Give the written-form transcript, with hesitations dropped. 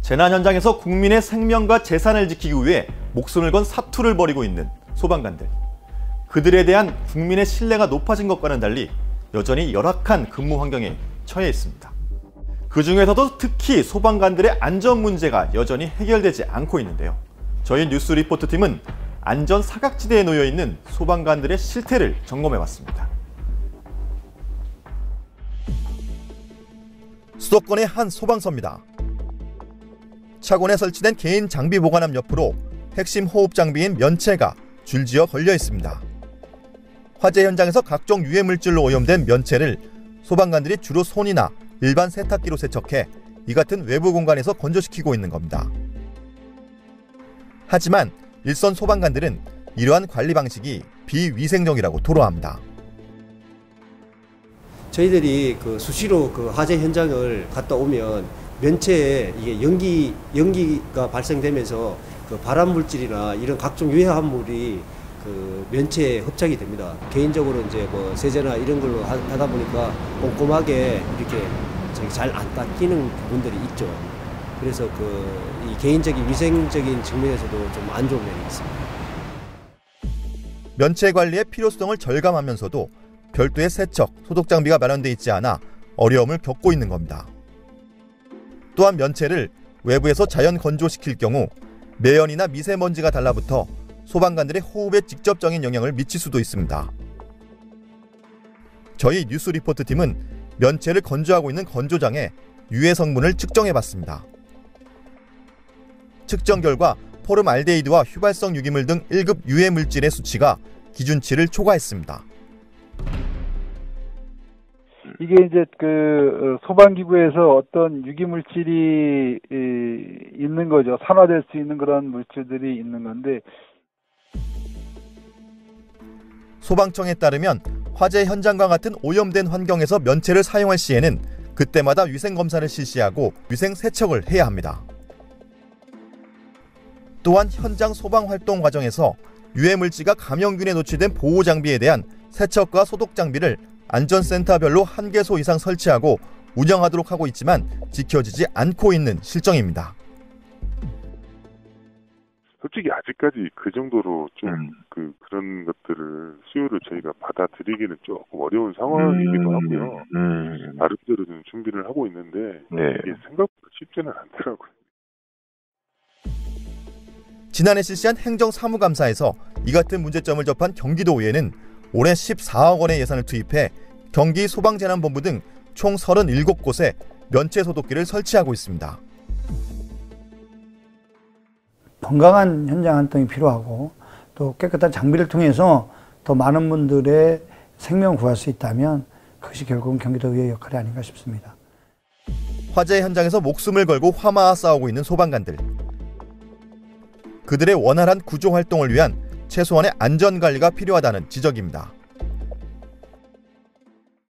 재난 현장에서 국민의 생명과 재산을 지키기 위해 목숨을 건 사투를 벌이고 있는 소방관들. 그들에 대한 국민의 신뢰가 높아진 것과는 달리 여전히 열악한 근무 환경에 처해 있습니다. 그중에서도 특히 소방관들의 안전 문제가 여전히 해결되지 않고 있는데요. 저희 뉴스 리포트 팀은 안전 사각지대에 놓여 있는 소방관들의 실태를 점검해봤습니다. 수도권의 한 소방서입니다. 차고에 설치된 개인 장비 보관함 옆으로 핵심 호흡 장비인 면체가 줄지어 걸려 있습니다. 화재 현장에서 각종 유해 물질로 오염된 면체를 소방관들이 주로 손이나 일반 세탁기로 세척해 이 같은 외부 공간에서 건조시키고 있는 겁니다. 하지만 일선 소방관들은 이러한 관리 방식이 비위생적이라고 토로합니다. 저희들이 수시로 화재 현장을 갔다 오면 면체에 이게 연기가 발생되면서 발암 물질이나 이런 각종 유해 화물이 면체에 흡착이 됩니다. 개인적으로 이제 세제나 이런 걸로 하다 보니까 꼼꼼하게 이렇게 잘 안 닦이는 부분들이 있죠. 그래서 이 개인적인 위생적인 측면에서도 좀 안 좋은 면이 있습니다. 면체 관리의 필요성을 절감하면서도 별도의 세척, 소독 장비가 마련돼 있지 않아 어려움을 겪고 있는 겁니다. 또한 면체를 외부에서 자연 건조시킬 경우 매연이나 미세먼지가 달라붙어 소방관들의 호흡에 직접적인 영향을 미칠 수도 있습니다. 저희 뉴스 리포트 팀은 면체를 건조하고 있는 건조장에 유해 성분을 측정해봤습니다. 측정 결과 포름알데히드와 휘발성 유기물 등 1급 유해 물질의 수치가 기준치를 초과했습니다. 이게 이제 소방기구에서 어떤 유기물질이 있는 거죠. 산화될 수 있는 그런 물질들이 있는 건데, 소방청에 따르면 화재 현장과 같은 오염된 환경에서 면체를 사용할 시에는 그때마다 위생검사를 실시하고 위생 세척을 해야 합니다. 또한 현장 소방활동 과정에서 유해물질과 감염균에 노출된 보호장비에 대한 세척과 소독 장비를 안전센터별로 1개소 이상 설치하고 운영하도록 하고 있지만 지켜지지 않고 있는 실정입니다. 솔직히 아직까지 그 정도로 좀 그런 것들을 수요를 저희가 받아들이기는 조금 어려운 상황이기도 하고요. 나름대로 좀 준비를 하고 있는데 이게 생각보다 쉽지는 않더라고요. 지난해 실시한 행정사무감사에서 이 같은 문제점을 접한 경기도의회는 올해 14억 원의 예산을 투입해 경기 소방재난본부 등 총 37곳에 면체 소독기를 설치하고 있습니다. 건강한 현장 활동이 필요하고 또 깨끗한 장비를 통해서 더 많은 분들의 생명을 구할 수 있다면 그것이 결국은 경기도의회의 역할이 아닌가 싶습니다. 화재 현장에서 목숨을 걸고 화마와 싸우고 있는 소방관들. 그들의 원활한 구조 활동을 위한 최소한의 안전관리가 필요하다는 지적입니다.